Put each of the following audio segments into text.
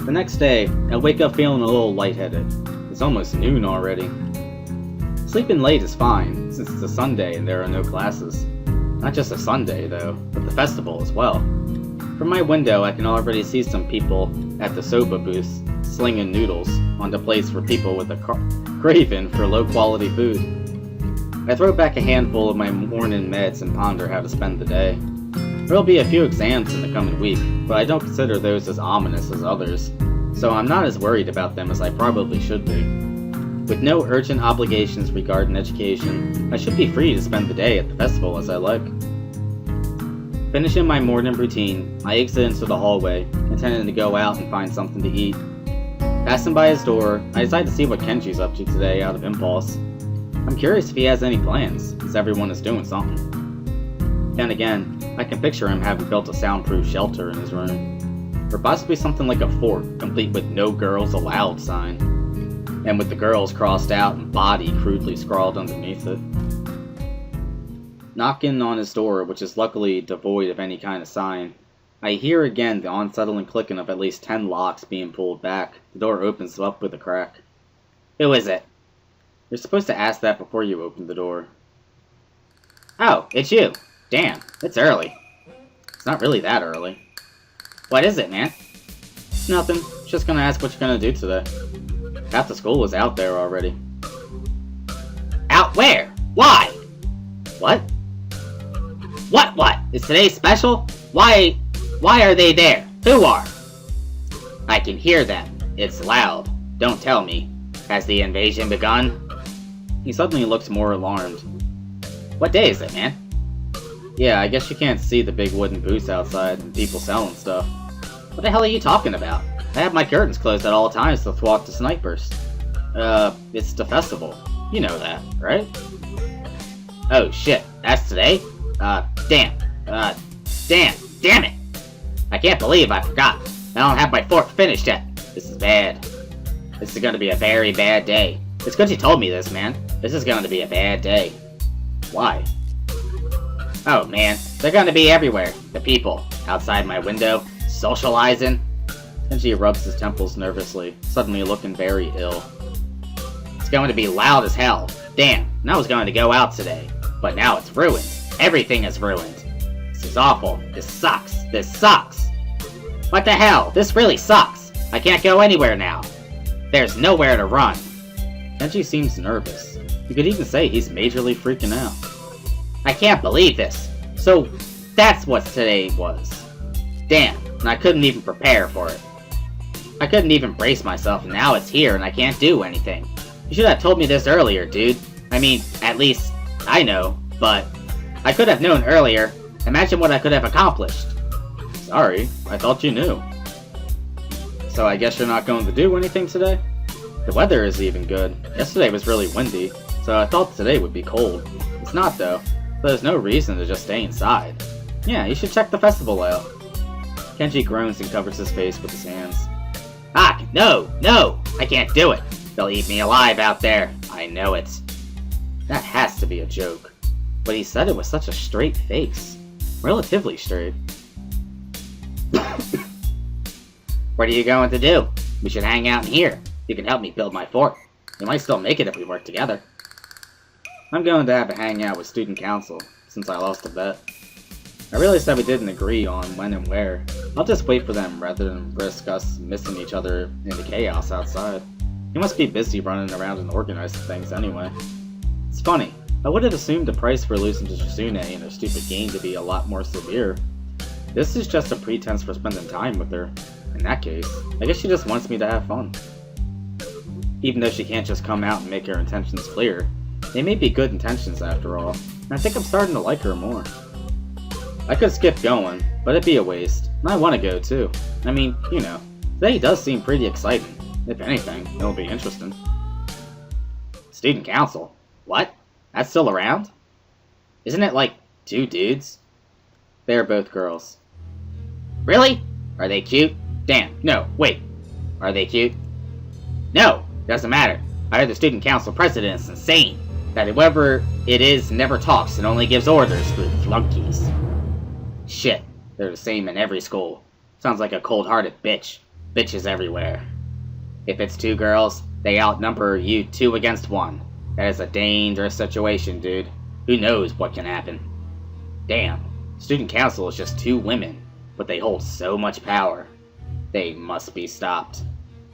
The next day, I wake up feeling a little lightheaded. It's almost noon already. Sleeping late is fine, since it's a Sunday and there are no classes. Not just a Sunday, though, but the festival as well. From my window, I can already see some people at the soba booths slinging noodles onto plates for people with a craving for low-quality food. I throw back a handful of my morning meds and ponder how to spend the day. There will be a few exams in the coming week, but I don't consider those as ominous as others, so I'm not as worried about them as I probably should be. With no urgent obligations regarding education, I should be free to spend the day at the festival as I like. Finishing my morning routine, I exit into the hallway, intending to go out and find something to eat. Passing by his door, I decide to see what Kenji's up to today out of impulse. I'm curious if he has any plans, since everyone is doing something. Then again, I can picture him having built a soundproof shelter in his room. Or possibly something like a fort, complete with "No Girls Allowed" sign. And with the girls crossed out and body crudely scrawled underneath it. Knocking on his door, which is luckily devoid of any kind of sign, I hear again the unsettling clicking of at least 10 locks being pulled back. The door opens up with a crack. "Who is it?" You're supposed to ask that before you open the door. "Oh, it's you. Damn, it's early." It's not really that early. "What is it, man?" "Nothing. Just gonna ask what you're gonna do today." Half the school is out there already. "Out where? Why?" "What? What? Is today special? Why are they there? Who are?" "I can hear them. It's loud. Don't tell me. Has the invasion begun?" He suddenly looks more alarmed. "What day is it, man?" "Yeah, I guess you can't see the big wooden booths outside and people selling stuff." "What the hell are you talking about? I have my curtains closed at all times to thwart the snipers." It's the festival. You know that, right?" "Oh shit, that's today? Damn it! I can't believe I forgot. I don't have my fort finished yet. This is bad. This is gonna be a very bad day. It's good you told me this, man. This is gonna be a bad day." "Why?" "Oh man, they're gonna be everywhere. The people, outside my window, socializing." Kenji rubs his temples nervously, suddenly looking very ill. "It's going to be loud as hell. Damn, and I was going to go out today. But now it's ruined. Everything is ruined. This is awful. This sucks. What the hell? This really sucks. I can't go anywhere now. There's nowhere to run." Kenji seems nervous. You could even say he's majorly freaking out. "I can't believe this. So, that's what today was. Damn, and I couldn't even prepare for it. I couldn't even brace myself, and now it's here and I can't do anything. You should have told me this earlier, dude. I mean, at least, I know, but I could have known earlier. Imagine what I could have accomplished." "Sorry, I thought you knew." "So I guess you're not going to do anything today?" "The weather is even good. Yesterday was really windy, so I thought today would be cold. It's not though, so there's no reason to just stay inside." "Yeah, you should check the festival out." Kenji groans and covers his face with his hands. "Ah, no! I can't do it! They'll eat me alive out there! I know it!" That has to be a joke. But he said it with such a straight face. Relatively straight. "What are you going to do? We should hang out in here. You can help me build my fort. We might still make it if we work together." "I'm going to have a hangout with student council, since I lost a bet. I realized that we didn't agree on when and where. I'll just wait for them rather than risk us missing each other in the chaos outside. You must be busy running around and organizing things anyway." It's funny, I would have assumed the price for losing to Shizune in her stupid game to be a lot more severe. This is just a pretense for spending time with her. In that case, I guess she just wants me to have fun. Even though she can't just come out and make her intentions clear, they may be good intentions after all, and I think I'm starting to like her more. I could skip going, but it'd be a waste, and I want to go too. I mean, you know, today does seem pretty exciting. If anything, it'll be interesting. Student council? What? That's still around? Isn't it like 2 dudes? They are both girls. Really? Are they cute? Damn, no, wait. Are they cute? No, doesn't matter. I heard the student council president is insane. That whoever it is never talks and only gives orders through flunkies. Shit, they're the same in every school. Sounds like a cold-hearted bitch. bitches everywhere. If it's 2 girls, they outnumber you 2 against 1. That is a dangerous situation, dude. Who knows what can happen? Damn, student council is just 2 women, but they hold so much power. They must be stopped.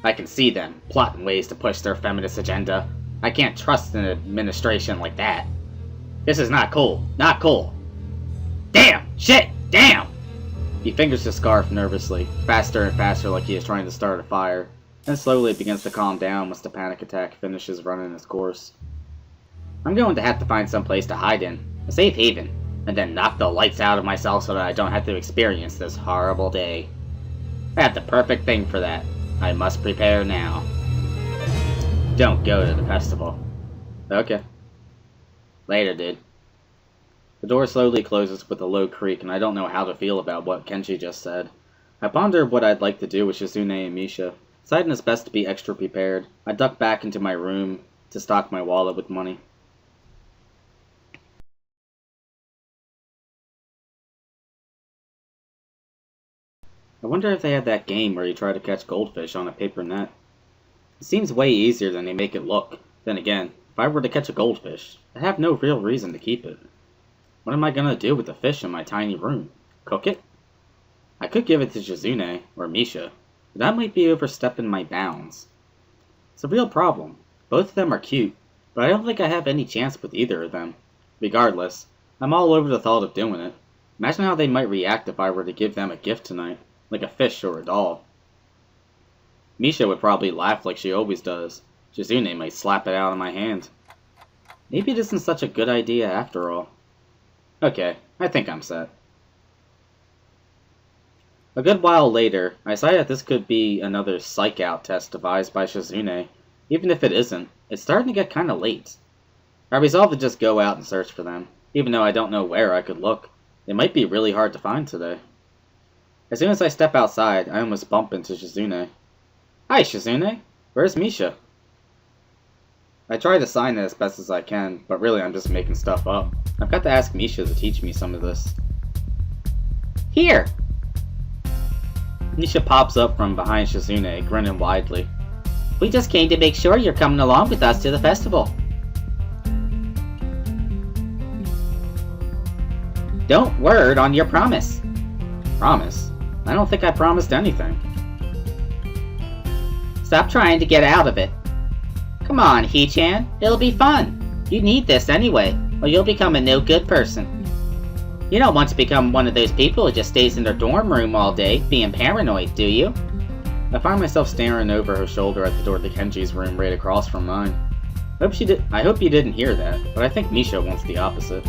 I can see them plotting ways to push their feminist agenda. I can't trust an administration like that. This is not cool. Not cool. Damn! Shit! Damn! He fingers his scarf nervously, faster and faster like he is trying to start a fire, then slowly begins to calm down once the panic attack finishes running its course. I'm going to have to find some place to hide in, a safe haven, and then knock the lights out of myself so that I don't have to experience this horrible day. I have the perfect thing for that. I must prepare now. Don't go to the festival. Okay. Later, dude. The door slowly closes with a low creak, and I don't know how to feel about what Kenji just said. I ponder what I'd like to do with Shizune and Misha. Deciding it's best to be extra prepared, I duck back into my room to stock my wallet with money. I wonder if they had that game where you try to catch goldfish on a paper net. It seems way easier than they make it look. Then again, if I were to catch a goldfish, I'd have no real reason to keep it. What am I gonna do with the fish in my tiny room? Cook it? I could give it to Shizune or Misha, but that might be overstepping my bounds. It's a real problem. Both of them are cute, but I don't think I have any chance with either of them. Regardless, I'm all over the thought of doing it. Imagine how they might react if I were to give them a gift tonight, like a fish or a doll. Misha would probably laugh like she always does. Shizune might slap it out of my hand. Maybe it isn't such a good idea after all. Okay, I think I'm set. A good while later, I decided that this could be another psych-out test devised by Shizune. Even if it isn't, it's starting to get kinda late. I resolved to just go out and search for them, even though I don't know where I could look. They might be really hard to find today. As soon as I step outside, I almost bump into Shizune. Hi, Shizune! Where's Misha? I try to sign it as best as I can, but really I'm just making stuff up. I've got to ask Misha to teach me some of this. Here! Misha pops up from behind Shizune, grinning widely. We just came to make sure you're coming along with us to the festival. Don't word on your promise. Promise? I don't think I promised anything. Stop trying to get out of it. Come on, Hee-chan. It'll be fun. You need this anyway, or you'll become a no-good person. You don't want to become one of those people who just stays in their dorm room all day, being paranoid, do you? I find myself staring over her shoulder at the door to Kenji's room right across from mine. I hope you didn't hear that, but I think Misha wants the opposite.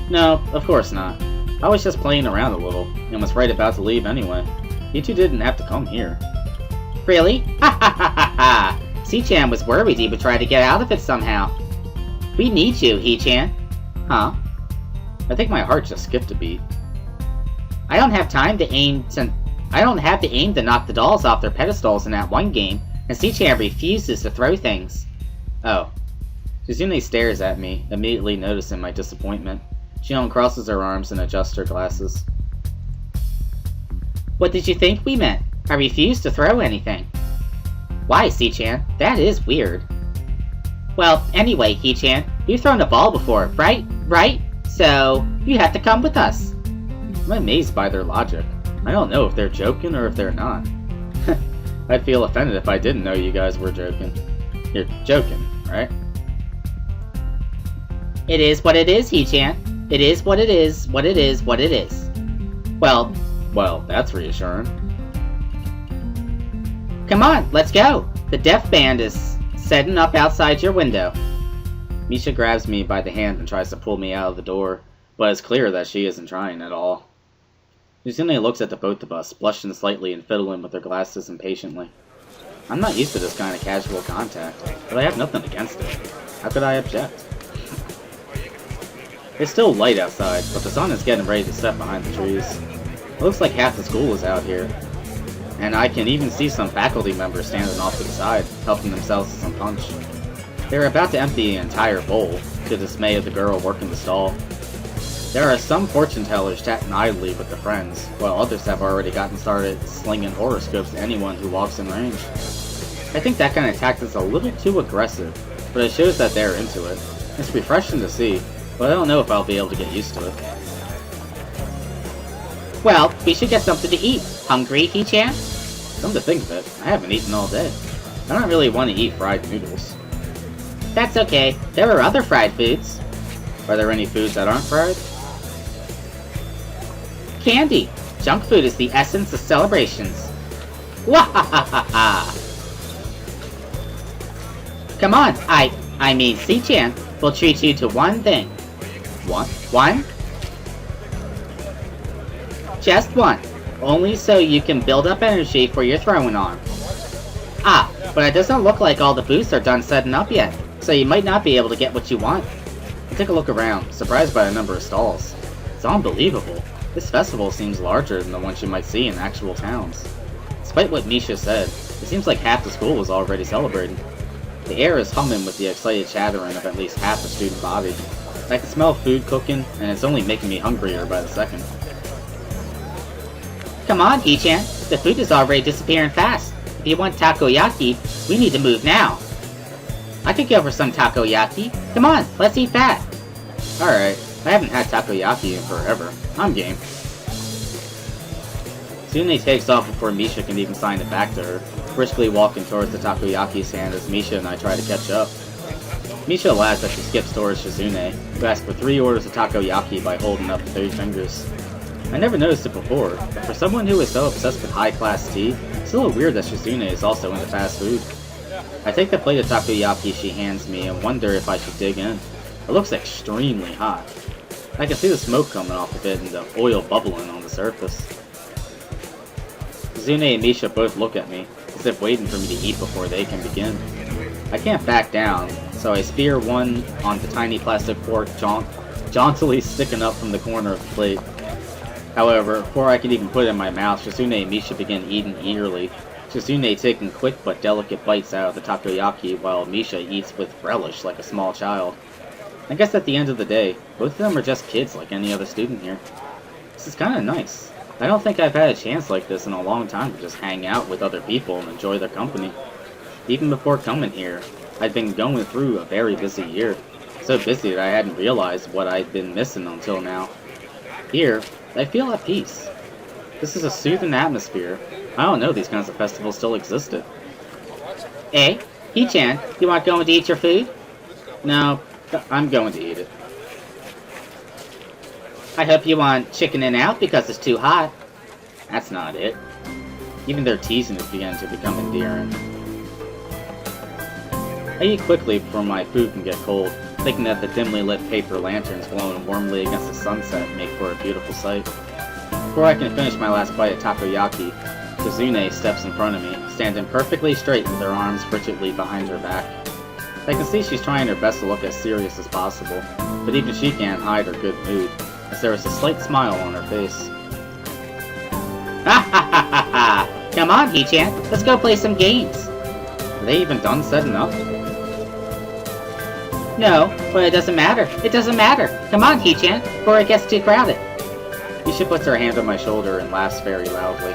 No, of course not. I was just playing around a little, and was right about to leave anyway. You two didn't have to come here. Really? Ha ha ha ha ha! C-chan was worried he would try to get out of it somehow. We need you, Hee-chan. Huh? I think my heart just skipped a beat. I don't have to aim to knock the dolls off their pedestals in that one game, and C-chan refuses to throw things. Oh. Shizune stares at me, immediately noticing my disappointment. She uncrosses her arms and adjusts her glasses. What did you think we meant? I refuse to throw anything. Why, C-chan? That is weird. Well, anyway, Hee-chan, you've thrown a ball before, right? Right? So, you have to come with us. I'm amazed by their logic. I don't know if they're joking or if they're not. I'd feel offended if I didn't know you guys were joking. You're joking, right? It is what it is, Hee-chan. It is what it is, what it is, what it is. Well, that's reassuring. Come on, let's go! The deaf band is setting up outside your window. Misha grabs me by the hand and tries to pull me out of the door, but it's clear that she isn't trying at all. Shizune looks at the both of us, blushing slightly and fiddling with her glasses impatiently. I'm not used to this kind of casual contact, but I have nothing against it. How could I object? It's still light outside, but the sun is getting ready to set behind the trees. It looks like half the school is out here, and I can even see some faculty members standing off to the side, helping themselves to some punch. They're about to empty an entire bowl, to the dismay of the girl working the stall. There are some fortune tellers chatting idly with their friends, while others have already gotten started slinging horoscopes to anyone who walks in range. I think that kind of tactic's a little too aggressive, but it shows that they're into it. It's refreshing to see, but I don't know if I'll be able to get used to it. Well, we should get something to eat. Hungry, Hee-chan? Come to think of it, I haven't eaten all day. I don't really want to eat fried noodles. That's okay. There are other fried foods. Are there any foods that aren't fried? Candy! Junk food is the essence of celebrations. Wahahaha! Come on, I mean, C-chan will treat you to one thing. One? Just one. Only so you can build up energy for your throwing arm. Ah, but it doesn't look like all the booths are done setting up yet, so you might not be able to get what you want. I took a look around, surprised by the number of stalls. It's unbelievable. This festival seems larger than the ones you might see in actual towns. Despite what Misha said, it seems like half the school was already celebrating. The air is humming with the excited chattering of at least half the student body. I can smell food cooking, and it's only making me hungrier by the second. Come on, Hee-chan. The food is already disappearing fast. If you want takoyaki, we need to move now. I could go for some takoyaki. Come on, let's eat that. Alright, I haven't had takoyaki in forever. I'm game. Shizune takes off before Misha can even sign it back to her, briskly walking towards the takoyaki stand as Misha and I try to catch up. Misha laughs as she skips towards Shizune, who asks for 3 orders of takoyaki by holding up 3 fingers. I never noticed it before, but for someone who is so obsessed with high-class tea, it's a little weird that Shizune is also into fast food. I take the plate of takoyaki she hands me and wonder if I should dig in. It looks extremely hot. I can see the smoke coming off of it and the oil bubbling on the surface. Shizune and Misha both look at me, as if waiting for me to eat before they can begin. I can't back down, so I spear one on the tiny plastic fork jauntily sticking up from the corner of the plate. However, before I can even put it in my mouth, Shizune and Misha begin eating eagerly, Shizune taking quick but delicate bites out of the takoyaki while Misha eats with relish like a small child. I guess at the end of the day, both of them are just kids like any other student here. This is kinda nice. I don't think I've had a chance like this in a long time to just hang out with other people and enjoy their company. Even before coming here, I'd been going through a very busy year. So busy that I hadn't realized what I'd been missing until now. Here, I feel at peace. This is a soothing atmosphere. I don't know these kinds of festivals still existed. Hey, Hee-chan, you want going to eat your food? No, I'm going to eat it. I hope you want chicken in out because it's too hot. That's not it. Even their teasing is beginning to become endearing. I eat quickly before my food can get cold, thinking that the dimly lit paper lanterns glowing warmly against the sunset make for a beautiful sight. Before I can finish my last bite of takoyaki, Shizune steps in front of me, standing perfectly straight with her arms frigidly behind her back. I can see she's trying her best to look as serious as possible, but even she can't hide her good mood, as there is a slight smile on her face. Ha ha ha ha ha! Come on, Hee-chan, let's go play some games! Are they even done setting up? No, but it doesn't matter. It doesn't matter. Come on, Hee-chan, before it gets too crowded. Misha puts her hand on my shoulder and laughs very loudly.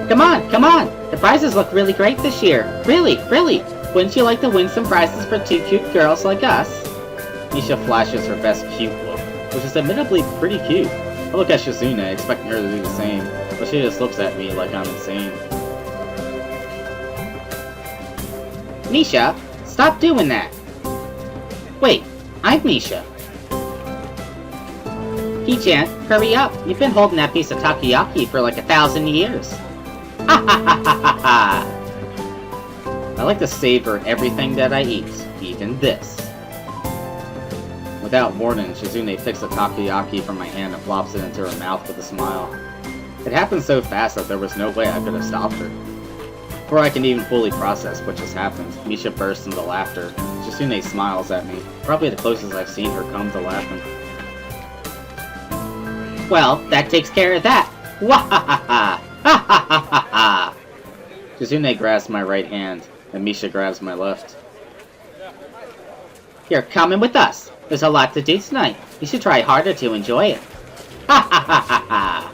Come on, come on! The prizes look really great this year. Really, really! Wouldn't you like to win some prizes for 2 cute girls like us? Misha flashes her best cute look, which is admittedly pretty cute. I look at Shizune, expecting her to do the same, but she just looks at me like I'm insane. Misha, stop doing that! Wait, I'm Misha. Hee-chan, hurry up. You've been holding that piece of takoyaki for like 1,000 years. Ha ha ha ha ha ha! I like to savor everything that I eat, even this. Without warning, Shizune picks the takoyaki from my hand and plops it into her mouth with a smile. It happened so fast that there was no way I could have stopped her. Before I can even fully process what just happened, Misha bursts into laughter. Shizune smiles at me, probably the closest I've seen her come to laughing. Well, that takes care of that! Wahahaha! Ha ha ha ha ha! Shizune grabs my right hand, and Misha grabs my left. You're coming with us! There's a lot to do tonight. You should try harder to enjoy it. Ha ha ha ha ha!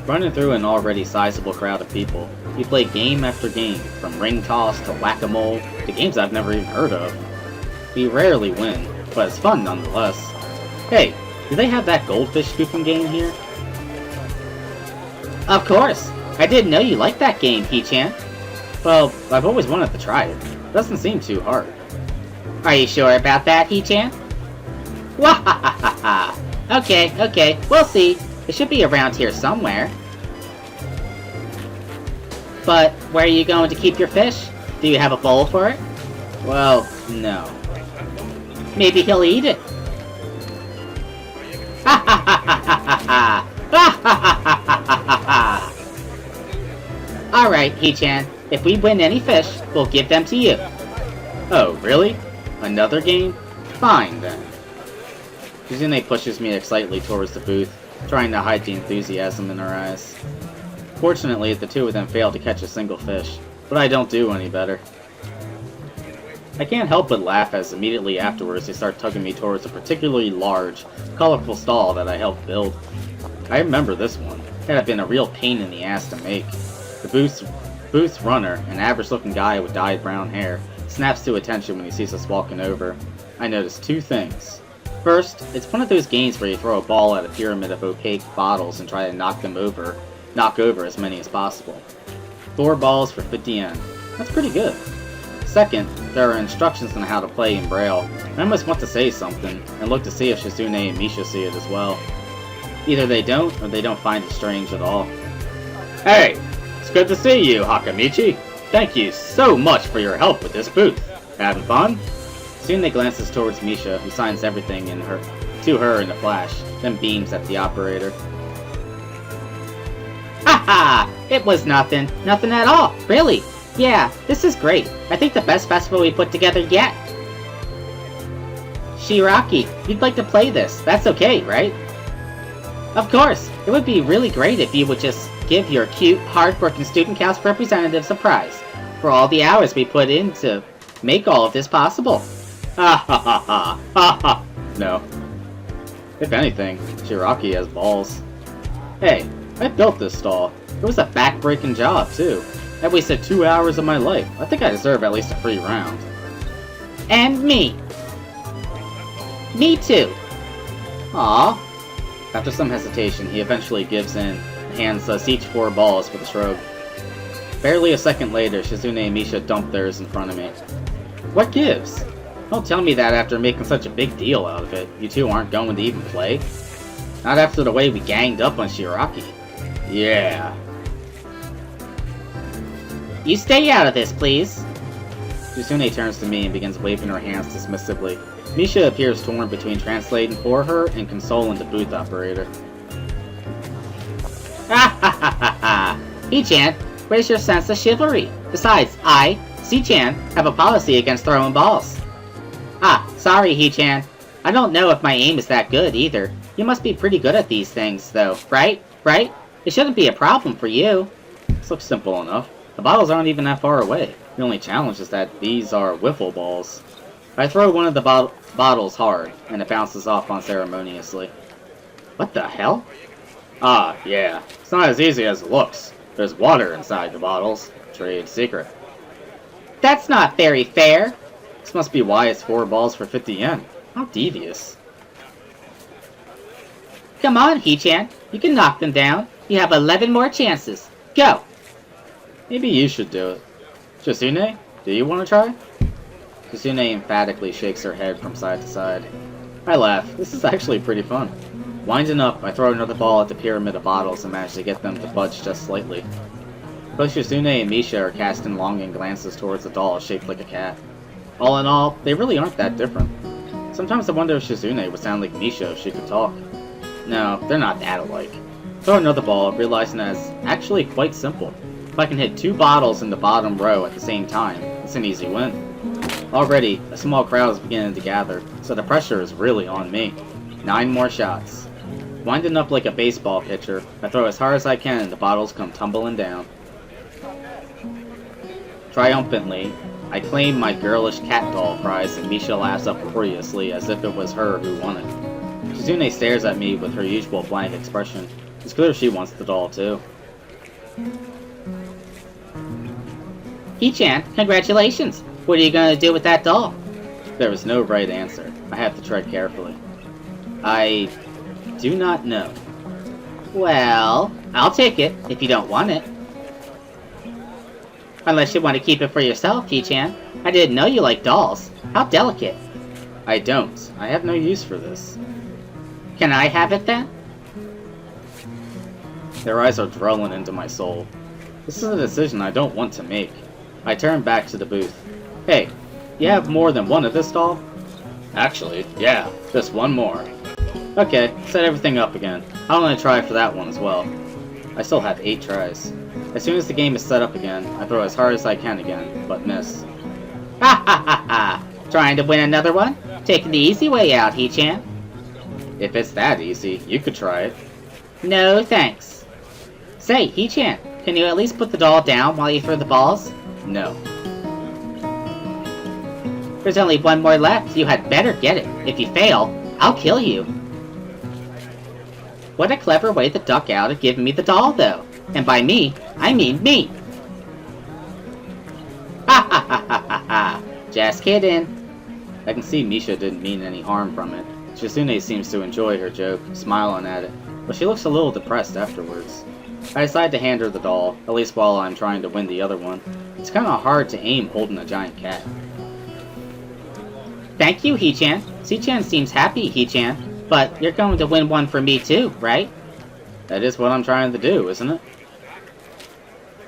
Running through an already sizable crowd of people, we play game after game, from ring toss to whack-a-mole to games I've never even heard of. We rarely win, but it's fun nonetheless. Hey, do they have that goldfish scooping game here? Of course! I didn't know you liked that game, He-chan. Well, I've always wanted to try it. It doesn't seem too hard. Are you sure about that, He-chan? Wahahaha! Okay, we'll see. It should be around here somewhere. But where are you going to keep your fish? Do you have a bowl for it? Well, no. Maybe he'll eat it. Ha ha ha ha ha ha ha ha ha ha. Alright, He-chan. If we win any fish, we'll give them to you. Oh, really? Another game? Fine, then. Shizune pushes me excitedly towards the booth, trying to hide the enthusiasm in her eyes. Fortunately, the two of them fail to catch a single fish, but I don't do any better. I can't help but laugh as immediately afterwards they start tugging me towards a particularly large, colorful stall that I helped build. I remember this one. It had been a real pain in the ass to make. The booth's runner, an average-looking guy with dyed brown hair, snaps to attention when he sees us walking over. I notice two things. First, it's one of those games where you throw a ball at a pyramid of opaque bottles and try to knock over as many as possible. 4 balls for 50 yen. That's pretty good. Second, there are instructions on how to play in Braille. I almost want to say something, and look to see if Shizune and Misha see it as well. Either they don't, or they don't find it strange at all. Hey! It's good to see you, Hakamichi! Thank you so much for your help with this booth. Having fun? Shizune glances towards Misha, who signs everything to her in a flash, then beams at the operator. Haha! It was nothing. Nothing at all. Really? Yeah, this is great. I think the best festival we put together yet. Shiraki, you'd like to play this. That's okay, right? Of course. It would be really great if you would just give your cute, hard-working student council representatives a prize for all the hours we put in to make all of this possible. Ha ha ha ha ha ha. No. If anything, Shiraki has balls. Hey, I built this stall. It was a back-breaking job, too. I wasted 2 hours of my life. I think I deserve at least a free round. And me. Me too. Aww. After some hesitation, he eventually gives in and hands us each 4 balls with a shrug. Barely a second later, Shizune and Misha dump theirs in front of me. What gives? Don't tell me that after making such a big deal out of it, you two aren't going to even play? Not after the way we ganged up on Shiraki. Yeah. You stay out of this, please. Shizune turns to me and begins waving her hands dismissively. Misha appears torn between translating for her and consoling the booth operator. Ha ha ha ha ha! He-chan, where's your sense of chivalry? Besides, I, C-chan, have a policy against throwing balls. Ah, sorry, He-chan. I don't know if my aim is that good, either. You must be pretty good at these things, though, right? Right? It shouldn't be a problem for you. This looks simple enough. The bottles aren't even that far away. The only challenge is that these are wiffle balls. I throw one of the bottles hard, and it bounces off unceremoniously. What the hell? Ah, yeah. It's not as easy as it looks. There's water inside the bottles. Trade secret. That's not very fair. This must be why it's 4 balls for 50 yen. How devious. Come on, He-chan. You can knock them down. You have 11 more chances. Go! Maybe you should do it. Shizune, do you want to try? Shizune emphatically shakes her head from side to side. I laugh. This is actually pretty fun. Winding up, I throw another ball at the pyramid of bottles and manage to get them to budge just slightly. Both Shizune and Misha are casting longing glances towards the doll shaped like a cat. All in all, they really aren't that different. Sometimes I wonder if Shizune would sound like Misha if she could talk. No, they're not that alike. Throw another ball, realizing that it's actually quite simple. If I can hit 2 bottles in the bottom row at the same time, it's an easy win. Already, a small crowd is beginning to gather, so the pressure is really on me. 9 more shots. Winding up like a baseball pitcher, I throw as hard as I can and the bottles come tumbling down. Triumphantly, I claim my girlish cat doll prize, and Misha laughs uproariously as if it was her who won it. Shizune stares at me with her usual blank expression. It's clear she wants the doll too. He-chan, congratulations! What are you gonna do with that doll? There was no right answer. I had to tread carefully. I do not know. Well, I'll take it, if you don't want it. Unless you want to keep it for yourself, He-chan. I didn't know you liked dolls. How delicate. I don't. I have no use for this. Can I have it then? Their eyes are drilling into my soul. This is a decision I don't want to make. I turn back to the booth. Hey, you have more than one of this doll? Actually, yeah, just one more. Okay, set everything up again. I'm gonna try for that one as well. I still have 8 tries. As soon as the game is set up again, I throw as hard as I can again, but miss. Ha ha ha ha! Trying to win another one? Taking the easy way out, He-chan. If it's that easy, you could try it. No, thanks. Say, He-chan, can you at least put the doll down while you throw the balls? No. There's only one more left. You had better get it. If you fail, I'll kill you. What a clever way to duck out of giving me the doll, though. And by me, I mean me. Ha ha ha ha ha ha. Just kidding. I can see Misha didn't mean any harm from it. Shizune seems to enjoy her joke, smiling at it, but she looks a little depressed afterwards. I decide to hand her the doll, at least while I'm trying to win the other one. It's kinda hard to aim holding a giant cat. Thank you, He-chan. C-chan seems happy, He-chan. But you're going to win one for me too, right? That is what I'm trying to do, isn't it?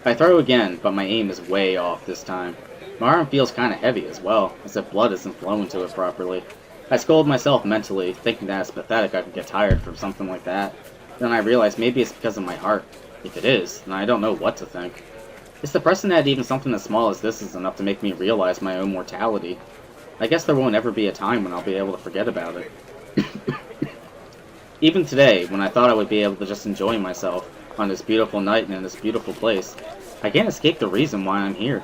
I throw again, but my aim is way off this time. My arm feels kinda heavy as well, as if blood isn't flowing to it properly. I scold myself mentally, thinking that it's pathetic I could get tired from something like that. Then I realize maybe it's because of my heart. If it is, then I don't know what to think. It's depressing that even something as small as this is enough to make me realize my own mortality. I guess there won't ever be a time when I'll be able to forget about it. Even today, when I thought I would be able to just enjoy myself on this beautiful night and in this beautiful place, I can't escape the reason why I'm here.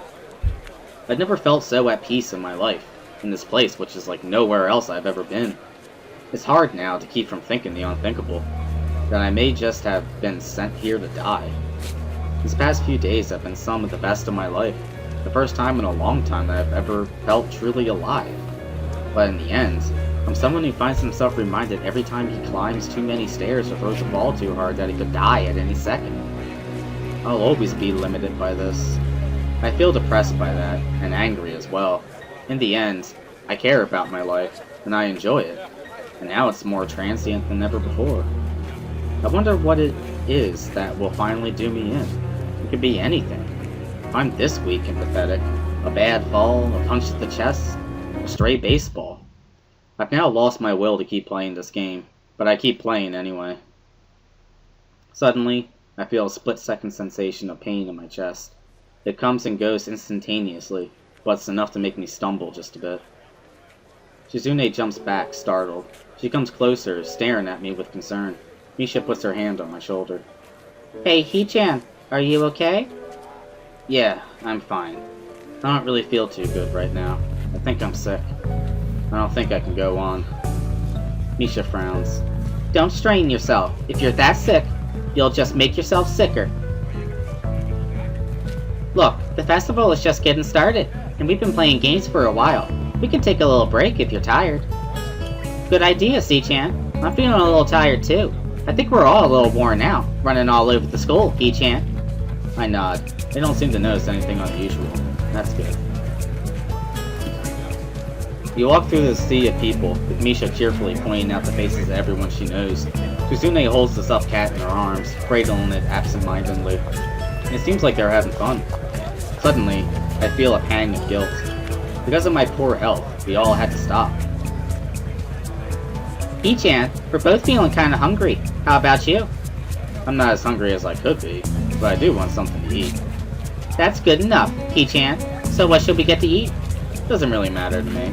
I've never felt so at peace in my life, in this place which is like nowhere else I've ever been. It's hard now to keep from thinking the unthinkable, that I may just have been sent here to die. These past few days have been some of the best of my life, the first time in a long time that I've ever felt truly alive. But in the end, I'm someone who finds himself reminded every time he climbs too many stairs or throws a ball too hard that he could die at any second. I'll always be limited by this. I feel depressed by that, and angry as well. In the end, I care about my life, and I enjoy it, and now it's more transient than ever before. I wonder what it is that will finally do me in. It could be anything. If I'm this weak and pathetic, a bad fall, a punch to the chest, a stray baseball. I've now lost my will to keep playing this game, but I keep playing anyway. Suddenly, I feel a split-second sensation of pain in my chest. It comes and goes instantaneously, but it's enough to make me stumble just a bit. Shizune jumps back, startled. She comes closer, staring at me with concern. Misha puts her hand on my shoulder. Hey, He-chan, are you okay? Yeah, I'm fine. I don't really feel too good right now. I think I'm sick. I don't think I can go on. Misha frowns. Don't strain yourself. If you're that sick, you'll just make yourself sicker. Look, the festival is just getting started, and we've been playing games for a while. We can take a little break if you're tired. Good idea, C-chan. I'm feeling a little tired too. I think we're all a little worn out, running all over the school, He-chan. I nod. They don't seem to notice anything unusual. That's good. We walk through the sea of people, with Misha cheerfully pointing out the faces of everyone she knows. Shizune holds the stuffed cat in her arms, cradling it absent-mindedly. It seems like they're having fun. Suddenly, I feel a pang of guilt. Because of my poor health, we all had to stop. He-chan, we're both feeling kinda hungry. How about you? I'm not as hungry as I could be, but I do want something to eat. That's good enough, He-chan. So what should we get to eat? Doesn't really matter to me.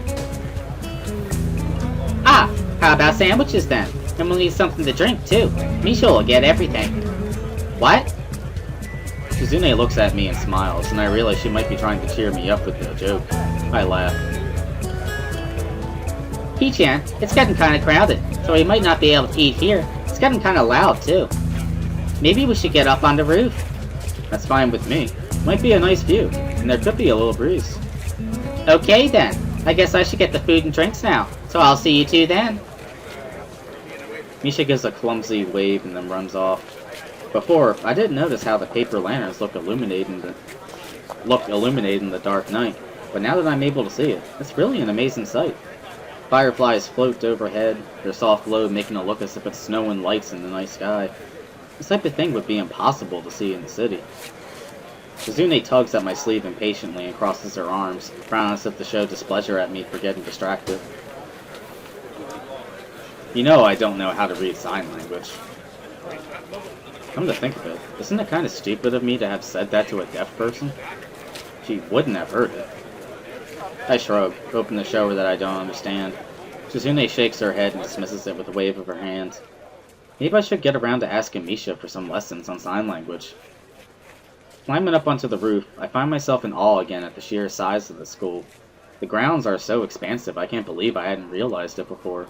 Ah, how about sandwiches then? And we'll need something to drink too. Misha will get everything. What? Shizune looks at me and smiles, and I realize she might be trying to cheer me up with a joke. I laugh. He-chan, it's getting kinda crowded, so we might not be able to eat here. It's getting kinda loud, too. Maybe we should get up on the roof. That's fine with me. Might be a nice view, and there could be a little breeze. Okay then, I guess I should get the food and drinks now, so I'll see you two then. Misha gives a clumsy wave and then runs off. Before, I didn't notice how the paper lanterns look illuminated in the dark night, but now that I'm able to see it, it's really an amazing sight. Fireflies float overhead, their soft glow making it look as if it's snow and lights in the night sky. This type of thing would be impossible to see in the city. Shizune tugs at my sleeve impatiently and crosses her arms, frowning as if to show displeasure at me for getting distracted. You know I don't know how to read sign language. Come to think of it, isn't it kind of stupid of me to have said that to a deaf person? She wouldn't have heard it. I shrug, hoping to show her that I don't understand. Shizune shakes her head and dismisses it with a wave of her hand. Maybe I should get around to asking Misha for some lessons on sign language. Climbing up onto the roof, I find myself in awe again at the sheer size of the school. The grounds are so expansive, I can't believe I hadn't realized it before.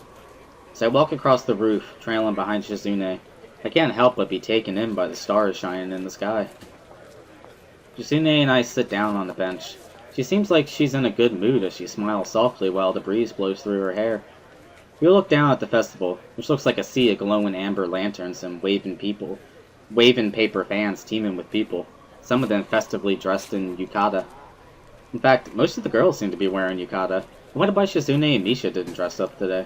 As I walk across the roof, trailing behind Shizune, I can't help but be taken in by the stars shining in the sky. Shizune and I sit down on the bench. She seems like she's in a good mood as she smiles softly while the breeze blows through her hair. We look down at the festival, which looks like a sea of glowing amber lanterns and waving paper fans teeming with people, some of them festively dressed in yukata. In fact, most of the girls seem to be wearing yukata. I wonder why Shizune and Misha didn't dress up today.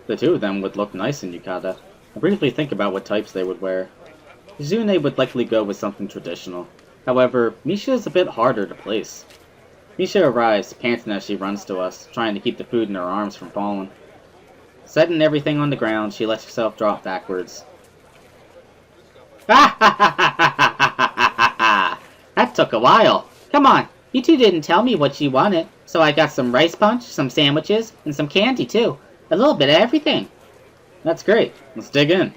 The two of them would look nice in yukata. I briefly think about what types they would wear. Shizune would likely go with something traditional. However, Misha is a bit harder to place. Misha arrives, panting as she runs to us, trying to keep the food in her arms from falling. Setting everything on the ground, she lets herself drop backwards. Ha ha ha ha ha ha ha ha! That took a while. Come on, you two didn't tell me what you wanted, so I got some rice punch, some sandwiches, and some candy too. A little bit of everything. That's great. Let's dig in.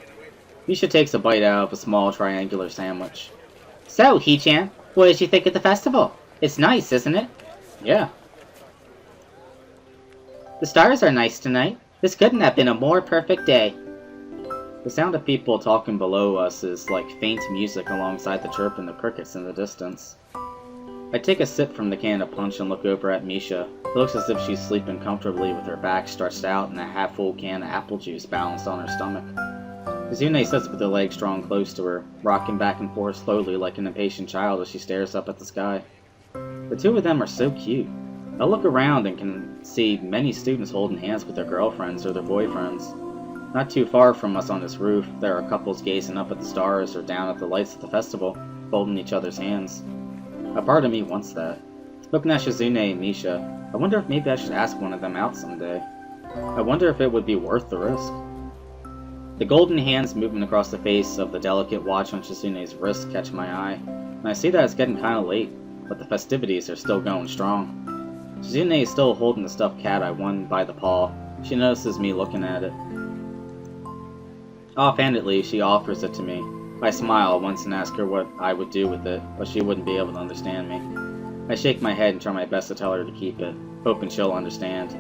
Misha takes a bite out of a small triangular sandwich. So, He-chan, what did you think of the festival? It's nice, isn't it? Yeah. The stars are nice tonight. This couldn't have been a more perfect day. The sound of people talking below us is like faint music alongside the chirping of crickets in the distance. I take a sip from the can of punch and look over at Misha. It looks as if she's sleeping comfortably with her back stretched out and a half-full can of apple juice balanced on her stomach. Shizune sits with her legs drawn close to her, rocking back and forth slowly like an impatient child as she stares up at the sky. The two of them are so cute. I look around and can see many students holding hands with their girlfriends or their boyfriends. Not too far from us on this roof, there are couples gazing up at the stars or down at the lights of the festival, holding each other's hands. A part of me wants that. Looking at Shizune and Misha, I wonder if maybe I should ask one of them out someday. I wonder if it would be worth the risk. The golden hands moving across the face of the delicate watch on Shizune's wrist catch my eye, and I see that it's getting kinda late, but the festivities are still going strong. Shizune is still holding the stuffed cat I won by the paw. She notices me looking at it. Offhandedly, she offers it to me. I smile once and ask her what I would do with it, but she wouldn't be able to understand me. I shake my head and try my best to tell her to keep it, hoping she'll understand.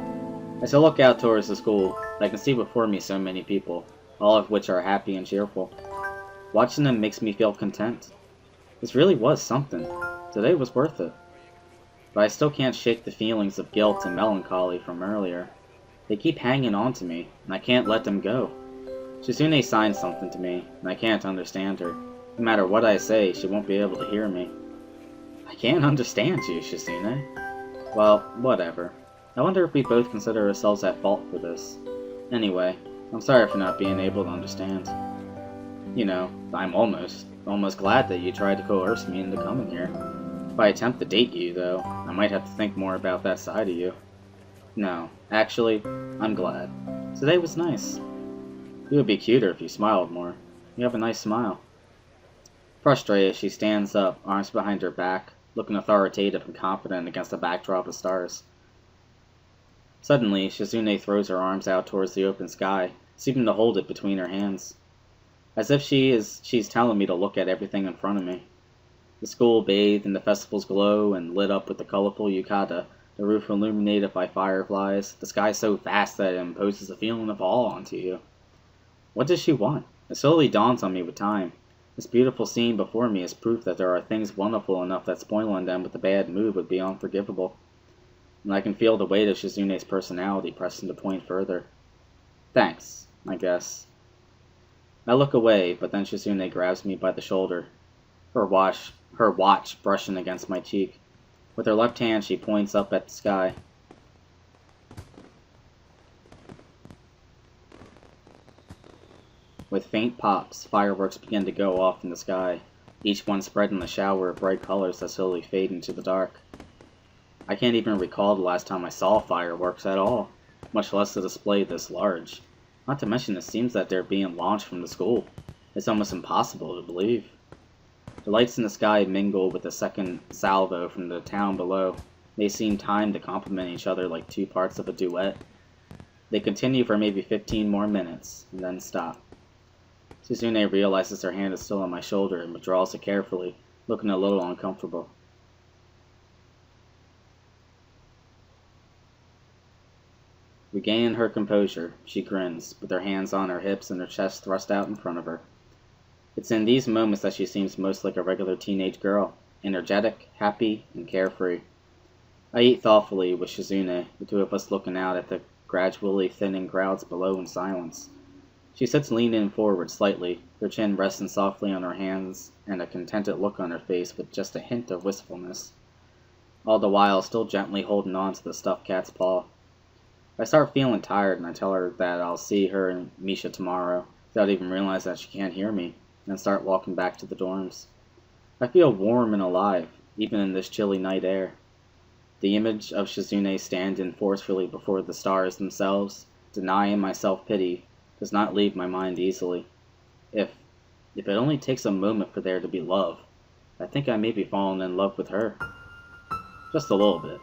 As I look out towards the school, I can see before me so many people, all of which are happy and cheerful. Watching them makes me feel content. This really was something. Today was worth it. But I still can't shake the feelings of guilt and melancholy from earlier. They keep hanging on to me, and I can't let them go. Shizune signs something to me, and I can't understand her. No matter what I say, she won't be able to hear me. I can't understand you, Shizune. Well, whatever. I wonder if we both consider ourselves at fault for this. Anyway, I'm sorry for not being able to understand. You know, I'm almost glad that you tried to coerce me into coming here. If I attempt to date you, though, I might have to think more about that side of you. No, actually, I'm glad. Today was nice. You would be cuter if you smiled more. You have a nice smile. Frustrated, she stands up, arms behind her back, looking authoritative and confident against a backdrop of stars. Suddenly, Shizune throws her arms out towards the open sky, seeming to hold it between her hands. As if she's telling me to look at everything in front of me. The school bathed in the festival's glow and lit up with the colorful yukata, the roof illuminated by fireflies, the sky so vast that it imposes a feeling of awe onto you. What does she want? It slowly dawns on me with time. This beautiful scene before me is proof that there are things wonderful enough that spoiling them with a bad mood would be unforgivable. And I can feel the weight of Shizune's personality pressing the point further. Thanks, I guess. I look away, but then Shizune grabs me by the shoulder, her watch brushing against my cheek. With her left hand, she points up at the sky. With faint pops, fireworks begin to go off in the sky, each one spreading a shower of bright colors that slowly fade into the dark. I can't even recall the last time I saw fireworks at all, much less a display this large. Not to mention it seems that they're being launched from the school. It's almost impossible to believe. The lights in the sky mingle with the second salvo from the town below. They seem timed to complement each other like two parts of a duet. They continue for maybe 15 more minutes, and then stop. Shizune realizes her hand is still on my shoulder and withdraws it carefully, looking a little uncomfortable. Regaining her composure, she grins, with her hands on her hips and her chest thrust out in front of her. It's in these moments that she seems most like a regular teenage girl, energetic, happy, and carefree. I eat thoughtfully with Shizune, the two of us looking out at the gradually thinning crowds below in silence. She sits leaning forward slightly, her chin resting softly on her hands, and a contented look on her face with just a hint of wistfulness. All the while still gently holding on to the stuffed cat's paw. I start feeling tired and I tell her that I'll see her and Misha tomorrow, without even realizing that she can't hear me, and start walking back to the dorms. I feel warm and alive, even in this chilly night air. The image of Shizune standing forcefully before the stars themselves, denying my self-pity, does not leave my mind easily. If it only takes a moment for there to be love, I think I may be falling in love with her. Just a little bit.